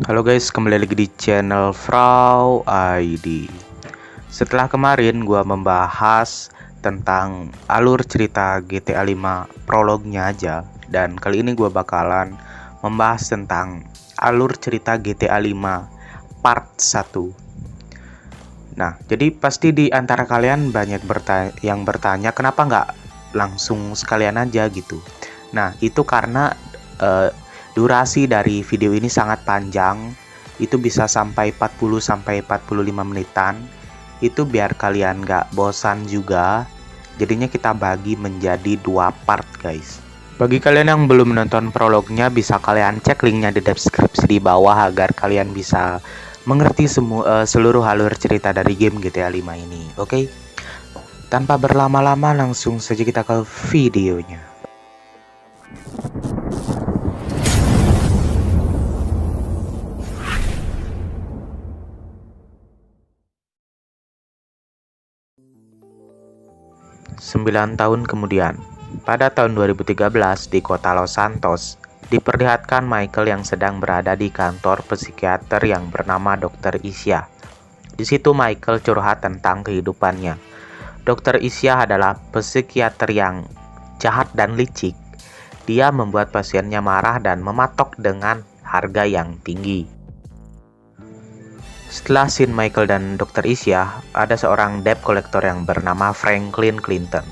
Halo guys, kembali lagi di channel Frau ID. Setelah kemarin gua membahas tentang alur cerita GTA 5 prolognya aja, dan kali ini gua bakalan membahas tentang alur cerita GTA 5 part 1. Nah, jadi pasti di antara kalian banyak yang bertanya kenapa nggak langsung sekalian aja gitu. Nah, itu karena eh, durasi dari video ini sangat panjang. Itu bisa sampai 40 sampai 45 menitan. Itu biar kalian nggak bosan juga. Jadinya kita bagi menjadi 2 part, guys. Bagi kalian yang belum menonton prolognya, bisa kalian cek linknya di deskripsi di bawah agar kalian bisa mengerti seluruh alur cerita dari game GTA 5 ini. Oke? Tanpa berlama-lama, langsung saja kita ke videonya. Sembilan tahun kemudian, pada tahun 2013 di kota Los Santos, diperlihatkan Michael yang sedang berada di kantor psikiater yang bernama Dr. Isya. Di situ Michael curhat tentang kehidupannya. Dr. Isya adalah psikiater yang jahat dan licik. Dia membuat pasiennya marah dan mematok dengan harga yang tinggi. Setelah scene Michael dan Dr. Isya, ada seorang debt collector yang bernama Franklin Clinton.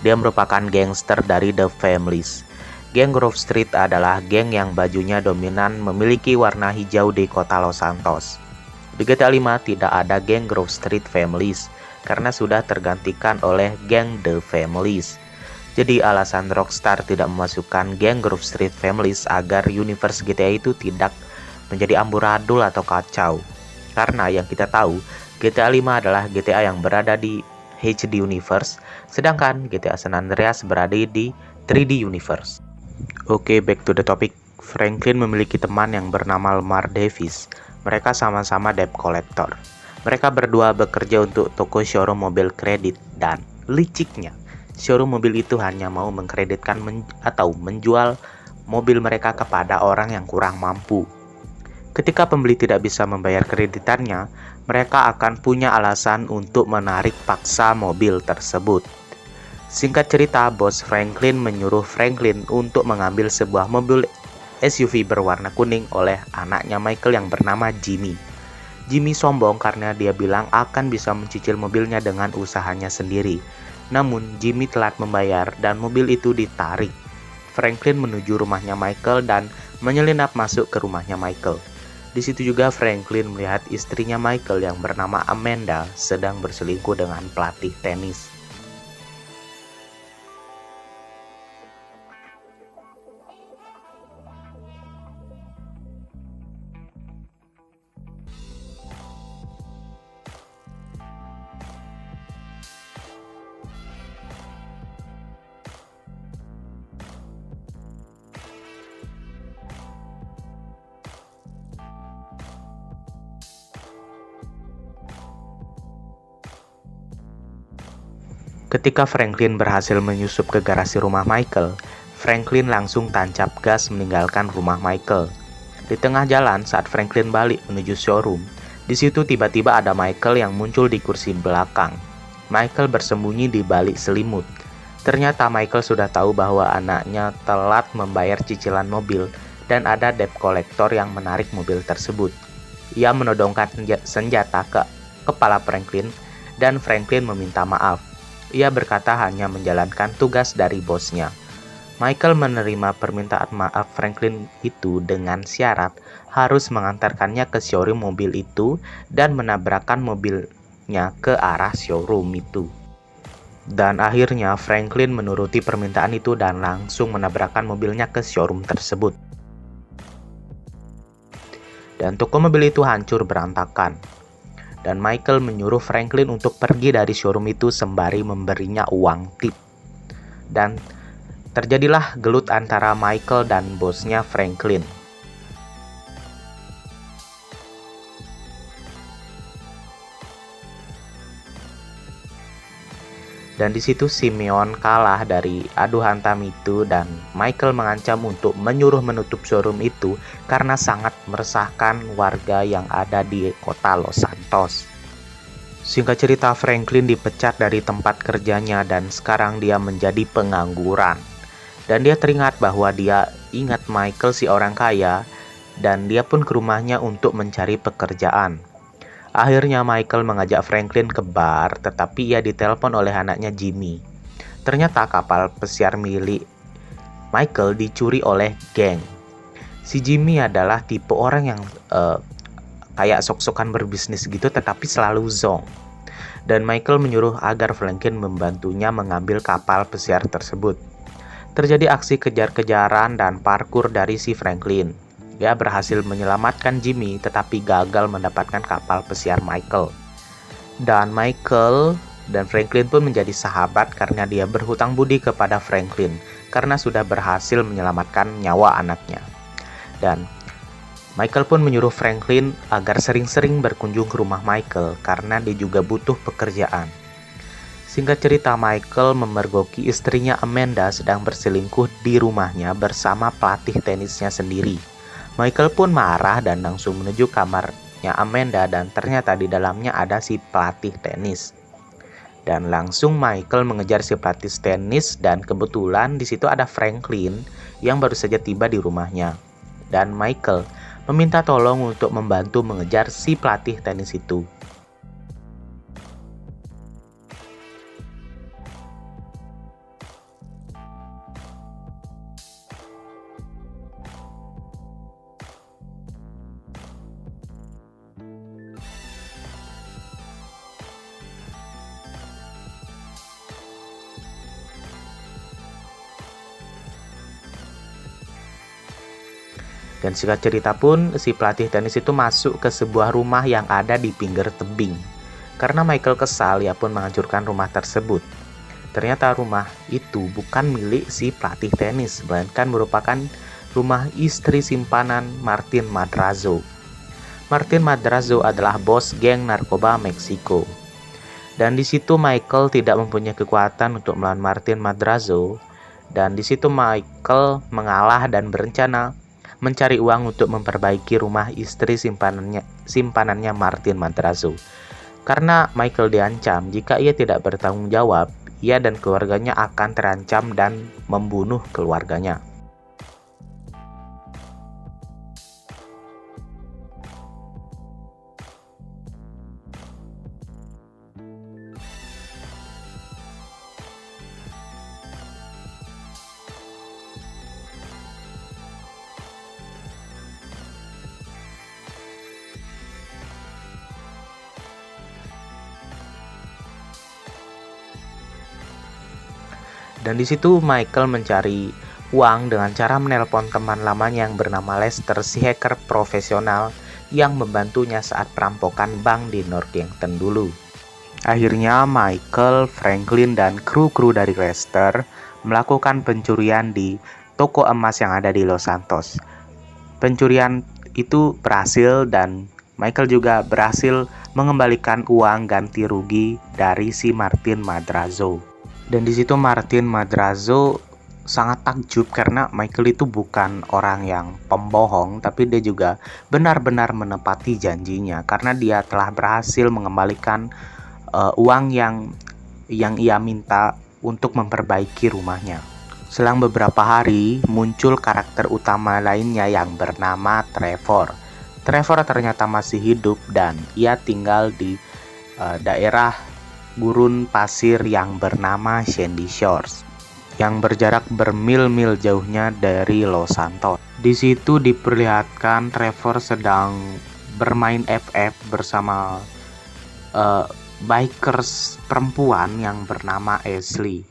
Dia merupakan gangster dari The Families. Geng Grove Street adalah geng yang bajunya dominan memiliki warna hijau di kota Los Santos. Di GTA 5 tidak ada geng Grove Street Families karena sudah tergantikan oleh geng The Families. Jadi alasan Rockstar tidak memasukkan geng Grove Street Families agar universe GTA itu tidak menjadi amburadul atau kacau. Karena yang kita tahu, GTA 5 adalah GTA yang berada di HD Universe, sedangkan GTA San Andreas berada di 3D Universe. Oke, back to the topic. Franklin memiliki teman yang bernama Lamar Davis. Mereka sama-sama debt collector. Mereka berdua bekerja untuk toko showroom mobil kredit, dan liciknya, showroom mobil itu hanya mau mengkreditkan atau menjual mobil mereka kepada orang yang kurang mampu. Ketika pembeli tidak bisa membayar kreditannya, mereka akan punya alasan untuk menarik paksa mobil tersebut. Singkat cerita, bos Franklin menyuruh Franklin untuk mengambil sebuah mobil SUV berwarna kuning oleh anaknya Michael yang bernama Jimmy. Jimmy sombong karena dia bilang akan bisa mencicil mobilnya dengan usahanya sendiri. Namun, Jimmy telat membayar dan mobil itu ditarik. Franklin menuju rumahnya Michael dan menyelinap masuk ke rumahnya Michael. Di situ juga Franklin melihat istrinya Michael yang bernama Amanda sedang berselingkuh dengan pelatih tenis. Ketika Franklin berhasil menyusup ke garasi rumah Michael, Franklin langsung tancap gas meninggalkan rumah Michael. Di tengah jalan saat Franklin balik menuju showroom, di situ tiba-tiba ada Michael yang muncul di kursi belakang. Michael bersembunyi di balik selimut. Ternyata Michael sudah tahu bahwa anaknya telat membayar cicilan mobil dan ada debt collector yang menarik mobil tersebut. Ia menodongkan senjata ke kepala Franklin dan Franklin meminta maaf. Ia berkata hanya menjalankan tugas dari bosnya. Michael menerima permintaan maaf Franklin itu dengan syarat harus mengantarkannya ke showroom mobil itu dan menabrakkan mobilnya ke arah showroom itu. Dan akhirnya Franklin menuruti permintaan itu dan langsung menabrakkan mobilnya ke showroom tersebut. Dan toko mobil itu hancur berantakan. Dan Michael menyuruh Franklin untuk pergi dari showroom itu sembari memberinya uang tip. Dan terjadilah gelut antara Michael dan bosnya Franklin. Dan di situ Simeon kalah dari adu hantam itu dan Michael mengancam untuk menyuruh menutup showroom itu karena sangat meresahkan warga yang ada di kota Los Santos. Singkat cerita, Franklin dipecat dari tempat kerjanya dan sekarang dia menjadi pengangguran. Dan dia teringat bahwa dia ingat Michael si orang kaya dan dia pun ke rumahnya untuk mencari pekerjaan. Akhirnya Michael mengajak Franklin ke bar, tetapi ia ditelepon oleh anaknya Jimmy. Ternyata kapal pesiar milik Michael dicuri oleh geng. Si Jimmy adalah tipe orang yang kayak sok-sokan berbisnis gitu, tetapi selalu zonk. Dan Michael menyuruh agar Franklin membantunya mengambil kapal pesiar tersebut. Terjadi aksi kejar-kejaran dan parkur dari si Franklin. Dia berhasil menyelamatkan Jimmy tetapi gagal mendapatkan kapal pesiar Michael. Dan Michael dan Franklin pun menjadi sahabat karena dia berhutang budi kepada Franklin karena sudah berhasil menyelamatkan nyawa anaknya. Dan Michael pun menyuruh Franklin agar sering-sering berkunjung ke rumah Michael karena dia juga butuh pekerjaan. Singkat cerita, Michael memergoki istrinya Amanda sedang berselingkuh di rumahnya bersama pelatih tenisnya sendiri. Michael pun marah dan langsung menuju kamarnya Amanda dan ternyata di dalamnya ada si pelatih tenis. Dan langsung Michael mengejar si pelatih tenis dan kebetulan di situ ada Franklin yang baru saja tiba di rumahnya. Dan Michael meminta tolong untuk membantu mengejar si pelatih tenis itu. Dan singkat cerita pun, si pelatih tenis itu masuk ke sebuah rumah yang ada di pinggir tebing. Karena Michael kesal, ia pun menghancurkan rumah tersebut. Ternyata rumah itu bukan milik si pelatih tenis, melainkan merupakan rumah istri simpanan Martin Madrazo. Martin Madrazo adalah bos geng narkoba Meksiko. Dan di situ Michael tidak mempunyai kekuatan untuk melawan Martin Madrazo. Dan di situ Michael mengalah dan berencana mencari uang untuk memperbaiki rumah istri simpanannya Martin Madrazo. Karena Michael diancam jika ia tidak bertanggung jawab, ia dan keluarganya akan terancam dan membunuh keluarganya. Dan di situ Michael mencari uang dengan cara menelpon teman lamanya yang bernama Lester, si hacker profesional yang membantunya saat perampokan bank di Northampton dulu. Akhirnya Michael, Franklin, dan kru-kru dari Lester melakukan pencurian di toko emas yang ada di Los Santos. Pencurian itu berhasil dan Michael juga berhasil mengembalikan uang ganti rugi dari si Martin Madrazo. Dan di situ Martin Madrazo sangat takjub karena Michael itu bukan orang yang pembohong, tapi dia juga benar-benar menepati janjinya karena dia telah berhasil mengembalikan uang yang ia minta untuk memperbaiki rumahnya. Selang beberapa hari muncul karakter utama lainnya yang bernama Trevor. Trevor ternyata masih hidup dan ia tinggal di daerah gurun pasir yang bernama Sandy Shores, yang berjarak bermil-mil jauhnya dari Los Santos. Di situ diperlihatkan Trevor sedang bermain FF bersama bikers perempuan yang bernama Ashley.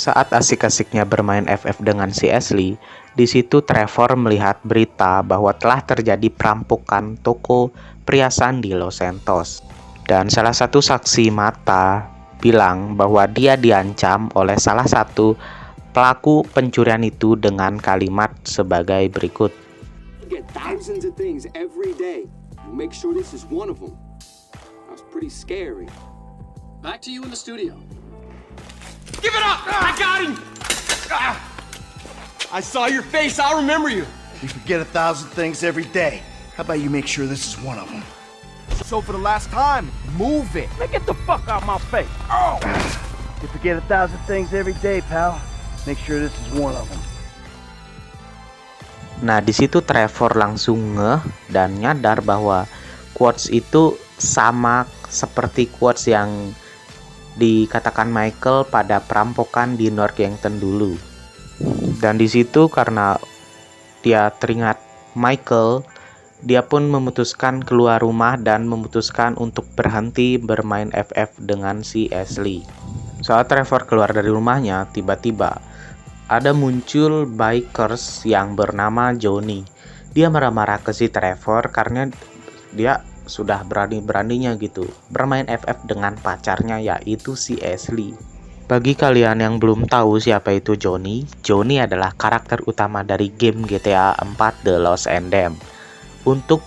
Saat asik-asiknya bermain FF dengan si Ashley, di situ Trevor melihat berita bahwa telah terjadi perampokan toko perhiasan di Los Santos. Dan salah satu saksi mata bilang bahwa dia diancam oleh salah satu pelaku pencurian itu dengan kalimat sebagai berikut. Get thousands of things every day. Make sure this is one of them. That's pretty scary. Back to you in the studio. Give it up! I got him! I saw your face, I'll remember you. You forget 1,000 things every day. How about you make sure this is one of them? So for the last time, move it. Man, get the fuck out my face. Oh! You forget 1,000 things every day, pal. Make sure this is one of them. Nah, di situ Trevor langsung ngeh dan nyadar bahwa quotes itu sama seperti quotes yang dikatakan Michael pada perampokan di Northampton dulu. Dan di situ karena dia teringat Michael, dia pun memutuskan keluar rumah dan memutuskan untuk berhenti bermain FF dengan si Ashley. Saat Trevor keluar dari rumahnya, tiba-tiba ada muncul bikers yang bernama Johnny. Dia marah-marah ke si Trevor karena dia sudah berani-beraninya gitu bermain FF dengan pacarnya, yaitu si Ashley. Bagi kalian yang belum tahu siapa itu Johnny, Johnny adalah karakter utama dari game GTA 4 The Lost and Damned. Untuk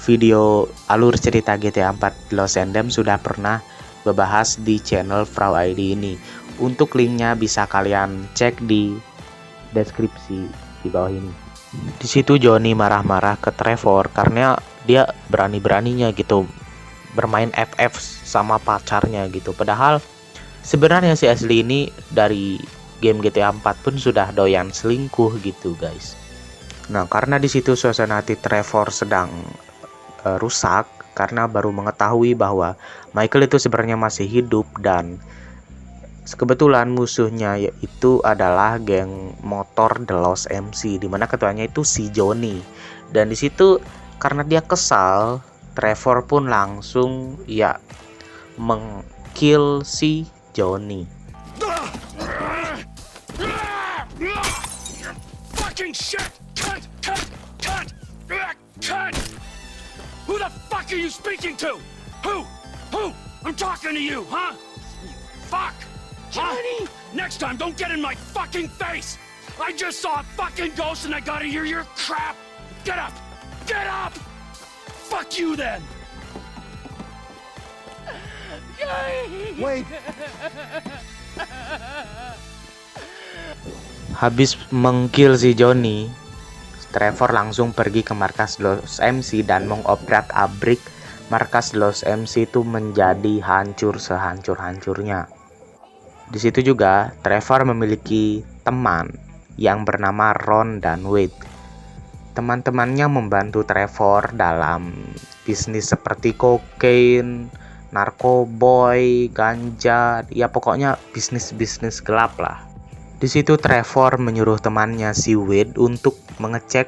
video alur cerita GTA 4 The Lost and Damned sudah pernah membahas di channel Frau ID ini. Untuk linknya bisa kalian cek di deskripsi di bawah ini. Di situ Johnny marah-marah ke Trevor karena dia berani-beraninya gitu bermain FF sama pacarnya gitu. Padahal sebenarnya si Ashley ini dari game GTA 4 pun sudah doyan selingkuh gitu, guys. Nah, karena di situ suasana hati Trevor sedang rusak karena baru mengetahui bahwa Michael itu sebenarnya masih hidup dan kebetulan musuhnya yaitu adalah geng motor The Lost MC, di mana ketuanya itu si Johnny. Dan di situ karena dia kesal, Trevor pun langsung meng-kill si Johnny. Fucking shit! Cut! Who the fuck are you speaking to? Who? I'm talking to you, huh? You fuck! Johnny! Next time, don't get in my fucking face! I just saw a fucking ghost and I gotta hear your crap! Get up! Get up! Fuck you then! Wait. Habis mengkill si Johnny, Trevor langsung pergi ke markas Lost MC dan mengobrak-abrik markas Lost MC itu menjadi hancur sehancur-hancurnya. Di situ juga Trevor memiliki teman yang bernama Ron dan Wade. Teman-temannya membantu Trevor dalam bisnis seperti kokain, narkoboy, ganja, ya pokoknya bisnis-bisnis gelap lah. Di situ Trevor menyuruh temannya si Wade untuk mengecek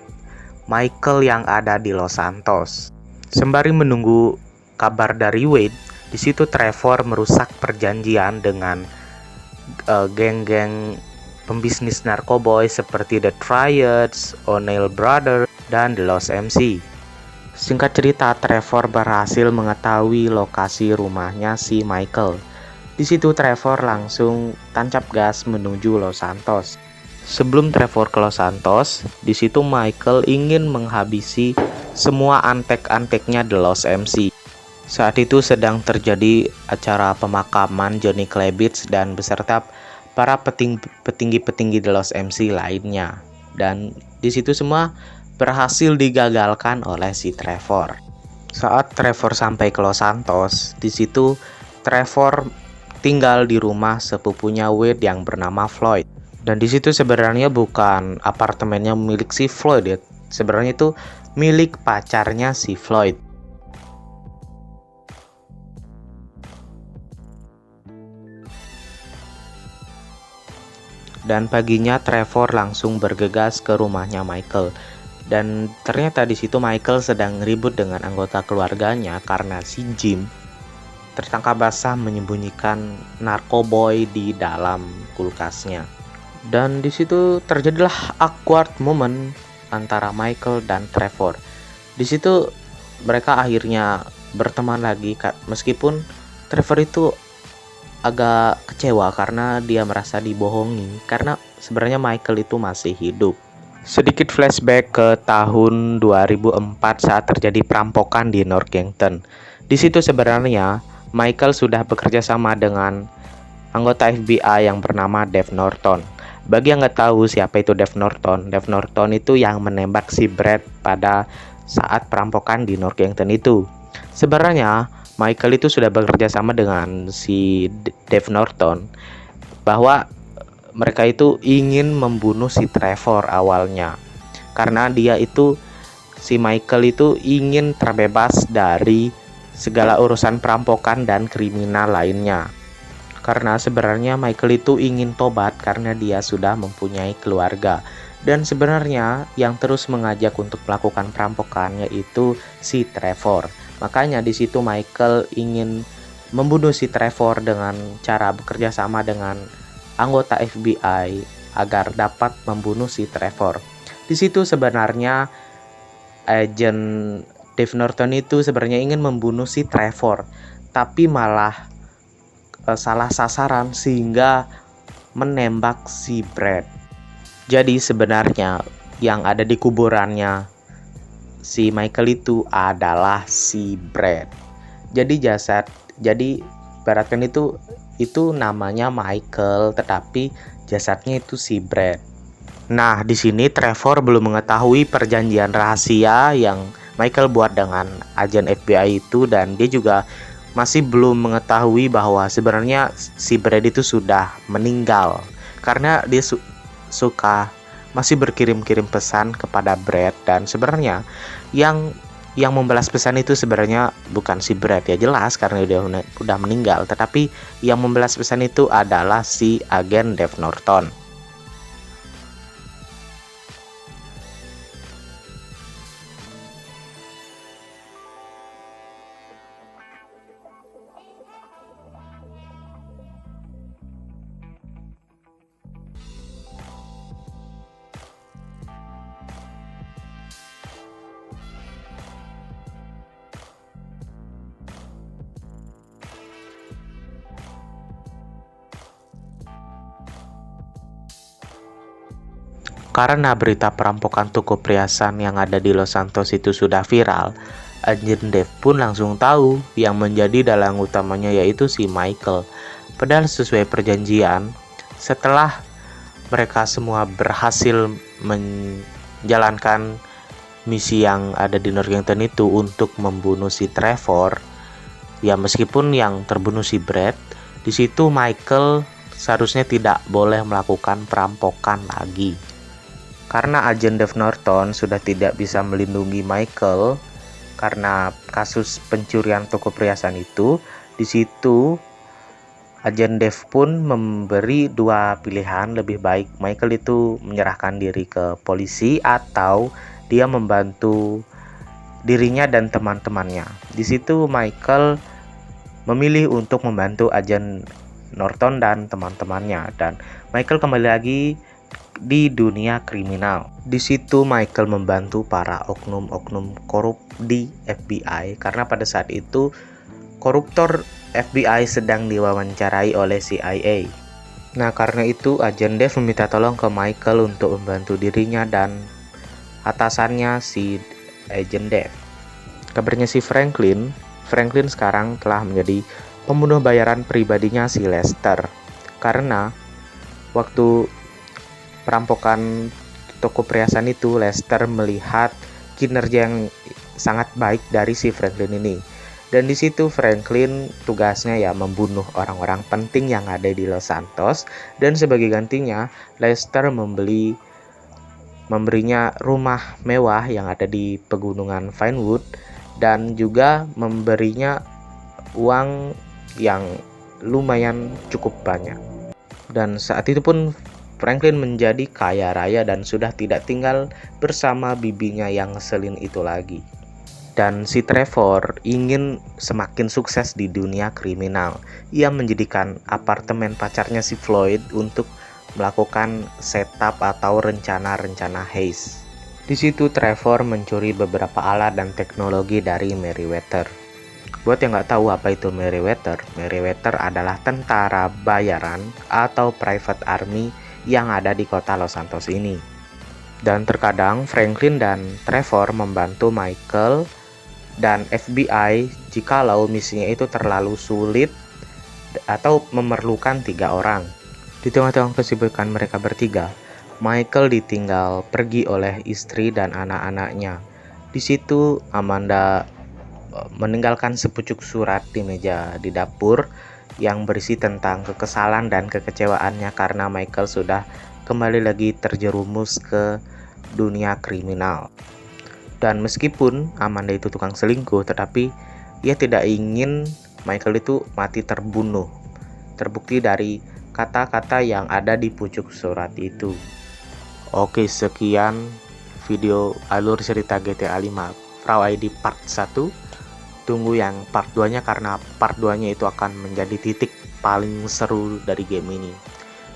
Michael yang ada di Los Santos. Sembari menunggu kabar dari Wade, di situ Trevor merusak perjanjian dengan geng-geng pembisnis narkoboy seperti The Triads, O'Neill Brothers, dan The Lost MC. Singkat cerita, Trevor berhasil mengetahui lokasi rumahnya si Michael. Di situ Trevor langsung tancap gas menuju Los Santos. Sebelum Trevor ke Los Santos, di situ Michael ingin menghabisi semua antek-anteknya The Lost MC. Saat itu sedang terjadi acara pemakaman Johnny Klebitz dan beserta para petinggi-petinggi The Lost MC lainnya. Dan di situ semua berhasil digagalkan oleh si Trevor. Saat Trevor sampai ke Los Santos, di situ Trevor tinggal di rumah sepupunya Wade yang bernama Floyd. Dan di situ sebenarnya bukan apartemennya milik si Floyd ya. Sebenarnya itu milik pacarnya si Floyd. Dan paginya Trevor langsung bergegas ke rumahnya Michael. Dan ternyata di situ Michael sedang ribut dengan anggota keluarganya karena si Jim tertangkap basah menyembunyikan narkoboy di dalam kulkasnya. Dan di situ terjadilah awkward moment antara Michael dan Trevor. Di situ mereka akhirnya berteman lagi, meskipun Trevor itu agak kecewa karena dia merasa dibohongi karena sebenarnya Michael itu masih hidup. Sedikit flashback ke tahun 2004 saat terjadi perampokan di Northampton. Di situ sebenarnya Michael sudah bekerja sama dengan anggota FBI yang bernama Dave Norton. Bagi yang nggak tahu siapa itu Dave Norton itu yang menembak si Brad pada saat perampokan di Northampton itu. Sebenarnya Michael itu sudah bekerja sama dengan si Dave Norton bahwa mereka itu ingin membunuh si Trevor awalnya. Karena si Michael itu ingin terbebas dari segala urusan perampokan dan kriminal lainnya. Karena sebenarnya Michael itu ingin tobat karena dia sudah mempunyai keluarga. Dan sebenarnya yang terus mengajak untuk melakukan perampokan yaitu si Trevor. Makanya di situ Michael ingin membunuh si Trevor dengan cara bekerja sama dengan anggota FBI agar dapat membunuh si Trevor. Di situ sebenarnya agen Dave Norton itu sebenarnya ingin membunuh si Trevor, tapi malah salah sasaran sehingga menembak si Brad. Jadi sebenarnya yang ada di kuburannya si Michael itu adalah si Brad. Jadi ibaratkan itu namanya Michael tetapi jasadnya itu si Brad. Nah, di sini Trevor belum mengetahui perjanjian rahasia yang Michael buat dengan agen FBI itu, dan dia juga masih belum mengetahui bahwa sebenarnya si Brad itu sudah meninggal karena dia suka masih berkirim-kirim pesan kepada Brad. Dan sebenarnya yang membalas pesan itu sebenarnya bukan si Brad, ya jelas karena dia udah meninggal, tetapi yang membalas pesan itu adalah si agen Dave Norton. Karena berita perampokan toko perhiasan yang ada di Los Santos itu sudah viral, agen Dave pun langsung tahu yang menjadi dalang utamanya yaitu si Michael. Padahal sesuai perjanjian, setelah mereka semua berhasil menjalankan misi yang ada di Northampton itu untuk membunuh si Trevor, ya meskipun yang terbunuh si Brad, di situ Michael seharusnya tidak boleh melakukan perampokan lagi. Karena agen Dave Norton sudah tidak bisa melindungi Michael karena kasus pencurian toko perhiasan itu, di situ agen Dave pun memberi dua pilihan, lebih baik Michael itu menyerahkan diri ke polisi atau dia membantu dirinya dan teman-temannya. Di situ Michael memilih untuk membantu agen Norton dan teman-temannya, dan Michael kembali lagi di dunia kriminal. Di situ Michael membantu para oknum-oknum korup di FBI karena pada saat itu koruptor FBI sedang diwawancarai oleh CIA. Nah, karena itu agen Dave meminta tolong ke Michael untuk membantu dirinya dan atasannya si agen Dave. Kabarnya si Franklin sekarang telah menjadi pembunuh bayaran pribadinya si Lester. Karena waktu perampokan toko perhiasan itu, Lester melihat kinerja yang sangat baik dari si Franklin ini. Dan di situ Franklin tugasnya ya membunuh orang-orang penting yang ada di Los Santos, dan sebagai gantinya Lester memberinya rumah mewah yang ada di pegunungan Vinewood dan juga memberinya uang yang lumayan cukup banyak. Dan saat itu pun Franklin menjadi kaya raya dan sudah tidak tinggal bersama bibinya yang ngeselin itu lagi. Dan si Trevor ingin semakin sukses di dunia kriminal. Ia menjadikan apartemen pacarnya si Floyd untuk melakukan setup atau rencana-rencana heist. Di situ Trevor mencuri beberapa alat dan teknologi dari Merryweather. Buat yang nggak tahu apa itu Meriwether adalah tentara bayaran atau private army yang ada di kota Los Santos ini. Dan terkadang Franklin dan Trevor membantu Michael dan FBI jikalau misinya itu terlalu sulit atau memerlukan 3 orang. Di tengah-tengah kesibukan mereka bertiga, Michael ditinggal pergi oleh istri dan anak-anaknya. Di situ Amanda meninggalkan sepucuk surat di meja di dapur yang berisi tentang kekesalan dan kekecewaannya karena Michael sudah kembali lagi terjerumus ke dunia kriminal. Dan meskipun Amanda itu tukang selingkuh, tetapi ia tidak ingin Michael itu mati terbunuh. Terbukti dari kata-kata yang ada di pucuk surat itu. Oke, sekian video alur cerita GTA 5 Frau ID part 1. Tunggu yang part 2 nya karena part 2 nya itu akan menjadi titik paling seru dari game ini.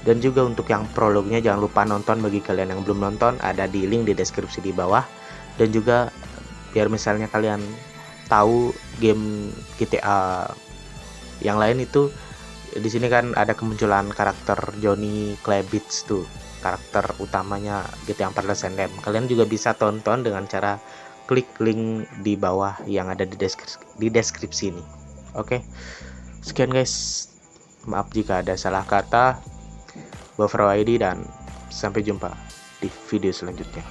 Dan juga untuk yang prolognya jangan lupa nonton, bagi kalian yang belum nonton ada di link di deskripsi di bawah. Dan juga biar misalnya kalian tahu game GTA yang lain itu, di sini kan ada kemunculan karakter Johnny Klebitz tuh, karakter utamanya GTA 4 Let's End. Kalian juga bisa tonton dengan cara klik link di bawah yang ada di deskripsi ini. Oke, sekian guys, maaf jika ada salah kata. Frau ID dan sampai jumpa di video selanjutnya.